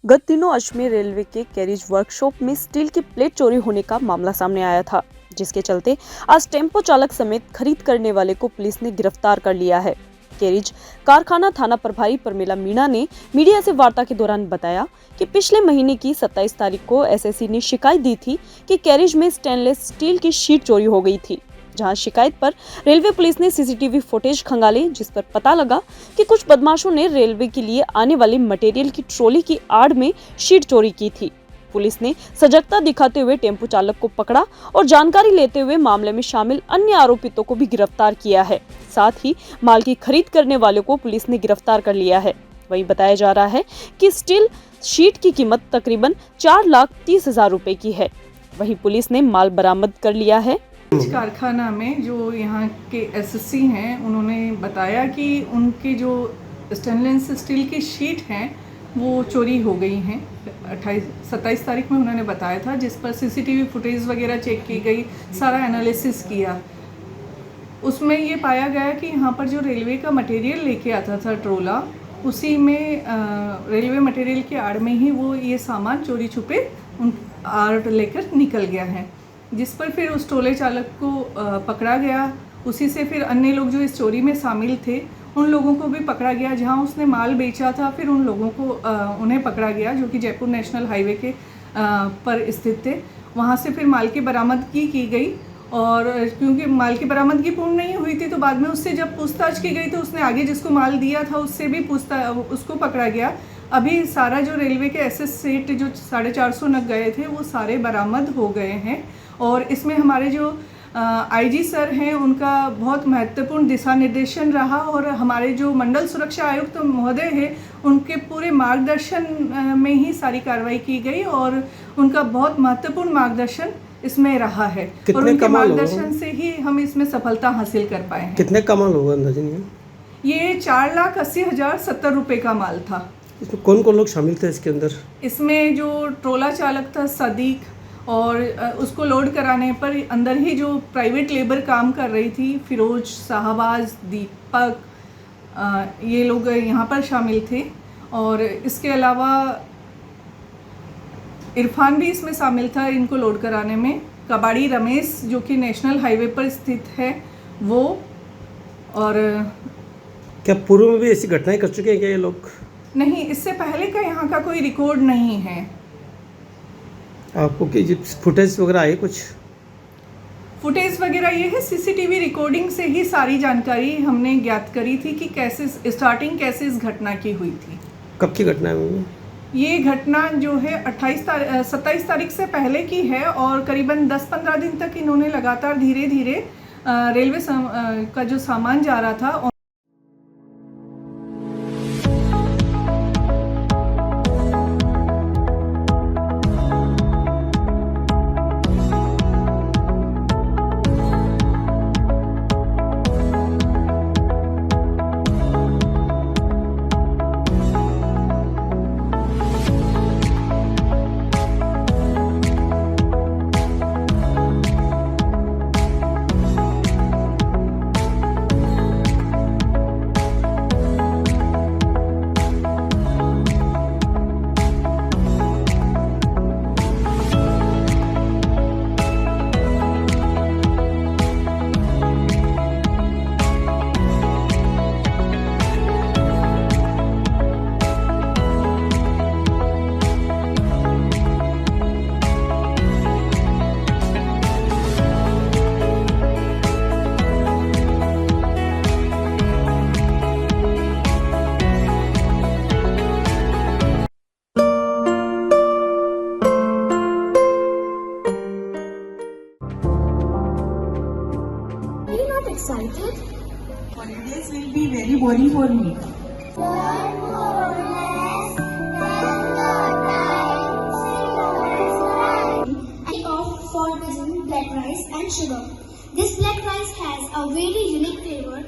गत दिनों अजमेर रेलवे के कैरिज वर्कशॉप में स्टील की प्लेट चोरी होने का मामला सामने आया था, जिसके चलते आज टेम्पो चालक समेत खरीद करने वाले को पुलिस ने गिरफ्तार कर लिया है। कैरिज कारखाना थाना प्रभारी परमिला मीणा ने मीडिया से वार्ता के दौरान बताया कि पिछले महीने की 27 तारीख को एसएससी ने शिकायत दी थी कि कैरिज में स्टेनलेस स्टील की शीट चोरी हो गई थी। जहां शिकायत पर रेलवे पुलिस ने सीसीटीवी फुटेज खंगाले, जिस पर पता लगा कि कुछ बदमाशों ने रेलवे के लिए आने वाले मटेरियल की ट्रॉली की आड़ में शीट चोरी की थी। पुलिस ने सजगता दिखाते हुए टेम्पो चालक को पकड़ा और जानकारी लेते हुए मामले में शामिल अन्य आरोपितों को भी गिरफ्तार किया है। साथ ही माल की खरीद करने वाले को पुलिस ने गिरफ्तार कर लिया है। वहीं बताया जा रहा है कि स्टील शीट की कीमत तकरीबन 4,30,000 रुपए की है। वहीं पुलिस ने माल बरामद कर लिया है। कारखाना में जो यहाँ के एसएससी हैं, उन्होंने बताया कि उनके जो स्टेनलेस स्टील की शीट हैं वो चोरी हो गई हैं। 27 तारीख में उन्होंने बताया था, जिस पर सीसीटीवी फुटेज वगैरह चेक की गई, सारा एनालिसिस किया। उसमें ये पाया गया कि यहाँ पर जो रेलवे का मटेरियल लेके आता था ट्रोला, उसी में रेलवे मटेरियल के आड़ में ही वो ये सामान चोरी छुपे आड़ लेकर निकल गया है, जिस पर फिर उस टोले चालक को पकड़ा गया। उसी से फिर अन्य लोग जो इस चोरी में शामिल थे उन लोगों को भी पकड़ा गया। जहां उसने माल बेचा था, फिर उन लोगों को उन्हें पकड़ा गया, जो कि जयपुर नेशनल हाईवे के पर स्थित थे। वहां से फिर माल की बरामदगी की गई, और क्योंकि माल की बरामदगी पूर्ण नहीं हुई थी तो बाद में उससे जब पूछताछ की गई तो उसने आगे जिसको माल दिया था उससे भी उसको पकड़ा गया। अभी सारा जो रेलवे के एसएस सेट जो 450 नग गए थे वो सारे बरामद हो गए हैं। और इसमें हमारे जो आईजी सर हैं उनका बहुत महत्वपूर्ण दिशा निर्देशन रहा, और हमारे जो मंडल सुरक्षा आयुक्त महोदय हैं उनके पूरे मार्गदर्शन में ही सारी कार्रवाई की गई, और उनका बहुत महत्वपूर्ण मार्गदर्शन इसमें रहा है। और उनके मार्गदर्शन से ही हम इसमें सफलता हासिल कर पाए हैं। कितने का माल होगा अंदाजन? ये 4,80,070 रुपये का माल था। इसमें कौन कौन लोग शामिल थे इसके अंदर? इसमें जो ट्रोला चालक था सदीक, और उसको लोड कराने पर अंदर ही जो प्राइवेट लेबर काम कर रही थी, फिरोज, शाहबाज, दीपक, ये लोग यहाँ पर शामिल थे। और इसके अलावा इरफान भी इसमें शामिल था इनको लोड कराने में। कबाड़ी रमेश जो कि नेशनल हाईवे पर स्थित है वो। और क्या पूर्व में भी ऐसी घटनाएं कर चुके हैं क्या ये लोग? नहीं, इससे पहले का यहाँ का कोई रिकॉर्ड नहीं है। आपको कि फुटेज वगैरह आए? कुछ फुटेज वगैरह ये है, सीसीटीवी रिकॉर्डिंग से ही सारी जानकारी हमने ज्ञात करी थी कि कैसे स्टार्टिंग कैसे इस घटना की हुई थी। कब की घटना है? ये घटना जो है 27 तारीख से पहले की है, और करीबन 10-15 दिन तक इन्होंने लगातार धीरे धीरे रेलवे का जो सामान जा रहा था excited? Holidays will be very boring for me. For visiting black rice and sugar. This black rice has a very unique flavor.